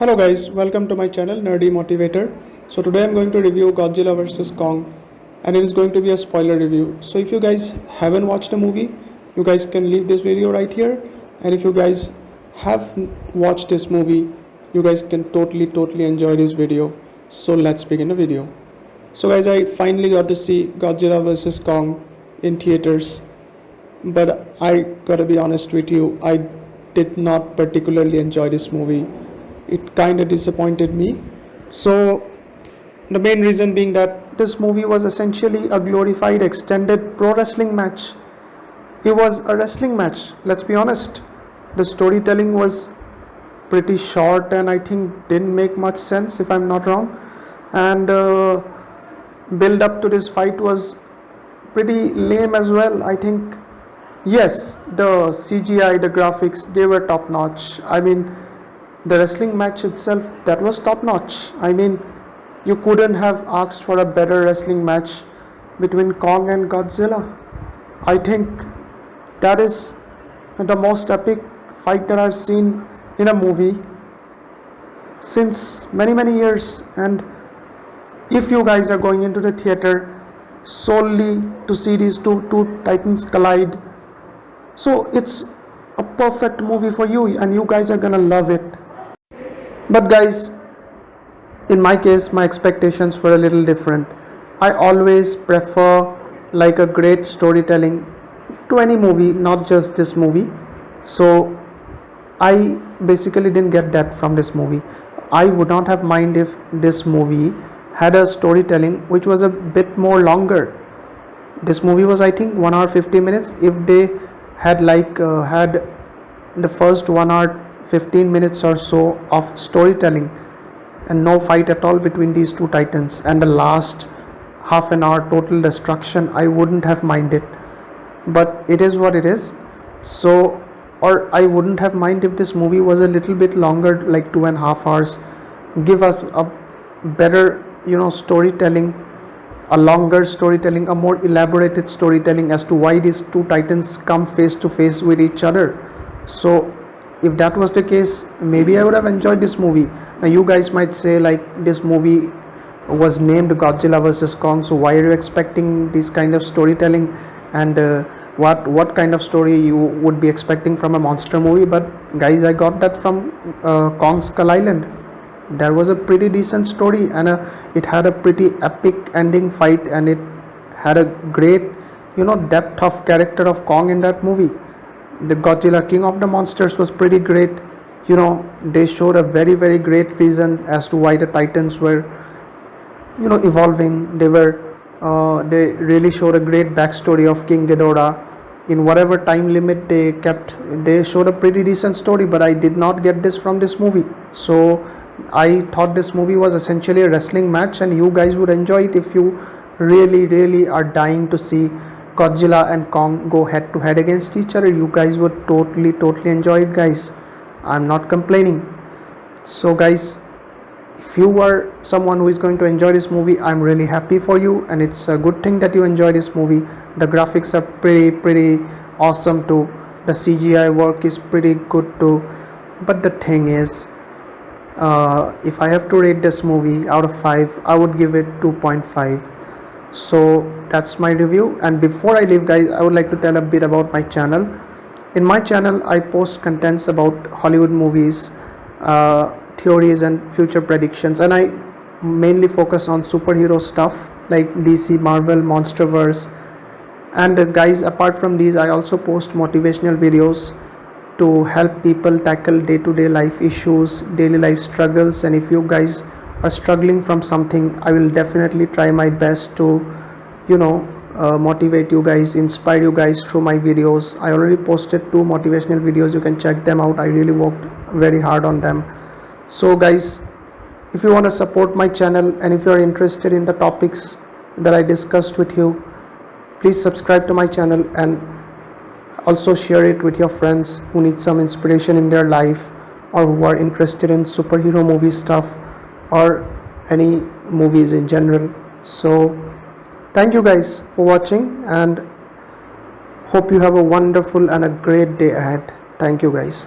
Hello guys, welcome to my channel Nerdy Motivator. So today I'm going to review Godzilla vs Kong and it is going to be a spoiler review. So if you guys haven't watched the movie, you guys can leave this video right here, and if you guys have watched this movie, you guys can totally enjoy this video. So let's begin the video. So guys, I finally got to see Godzilla vs Kong in theaters, but I gotta be honest with you, I did not particularly enjoy this movie. It kind of disappointed me. So the main reason being that this movie was essentially a glorified extended pro wrestling match. It was a wrestling match, let's be honest. The storytelling was pretty short and I think didn't make much sense, if I'm not wrong. And build up to this fight was pretty lame as well. I think, yes, the CGI, the graphics, they were top notch. I mean, the wrestling match itself, that was top notch. I mean, you couldn't have asked for a better wrestling match between Kong and Godzilla. I think that is the most epic fight that I've seen in a movie since many years. And if you guys are going into the theater solely to see these two titans collide, so it's a perfect movie for you and you guys are gonna love it. But guys, in my case, my expectations were a little different. I always prefer like a great storytelling to any movie, not just this movie. So I basically didn't get that from this movie. I would not have mind if this movie had a storytelling which was a bit more longer. This movie was, I think, 1 hour 50 minutes. If they had had the first 1 hour 15 minutes or so of storytelling and no fight at all between these two titans, and the last half an hour total destruction, I wouldn't have minded. But it is what it is. So, or I wouldn't have mind if this movie was a little bit longer, like 2.5 hours. Give us a better, storytelling, a longer storytelling, a more elaborated storytelling as to why these two titans come face to face with each other. So if that was the case, maybe I would have enjoyed this movie. Now you guys might say, like, this movie was named Godzilla vs Kong, so why are you expecting this kind of storytelling, and what kind of story you would be expecting from a monster movie? But guys, I got that from Kong Skull Island. There was a pretty decent story, and it had a pretty epic ending fight, and it had a great depth of character of Kong in that movie. The Godzilla, King of the Monsters, was pretty great. They showed a very great reason as to why the titans were evolving. They really showed a great backstory of King Ghidorah. In whatever time limit they kept, they showed a pretty decent story, but I did not get this from this movie. So I thought this movie was essentially a wrestling match, and you guys would enjoy it if you really are dying to see Godzilla and Kong go head to head against each other. You guys would totally enjoy it, guys. I'm not complaining. So guys, if you are someone who is going to enjoy this movie, I'm really happy for you, and it's a good thing that you enjoy this movie. The graphics are pretty awesome too. The CGI work is pretty good too. But the thing is, if I have to rate this movie out of 5, I would give it 2.5. So that's my review. And before I leave, guys, I would like to tell a bit about my channel. In my channel, I post contents about Hollywood movies, theories and future predictions, and I mainly focus on superhero stuff like DC, Marvel, Monsterverse. And guys, apart from these, I also post motivational videos to help people tackle day-to-day life issues, daily life struggles. And if you guys are struggling from something, I will definitely try my best to motivate you guys, inspire you guys through my videos. I already posted 2 motivational videos. You can check them out. I really worked very hard on them. So guys, if you want to support my channel and if you are interested in the topics that I discussed with you, please subscribe to my channel and also share it with your friends who need some inspiration in their life, or who are interested in superhero movie stuff or any movies in general. So thank you guys for watching, and hope you have a wonderful and a great day ahead. Thank you guys.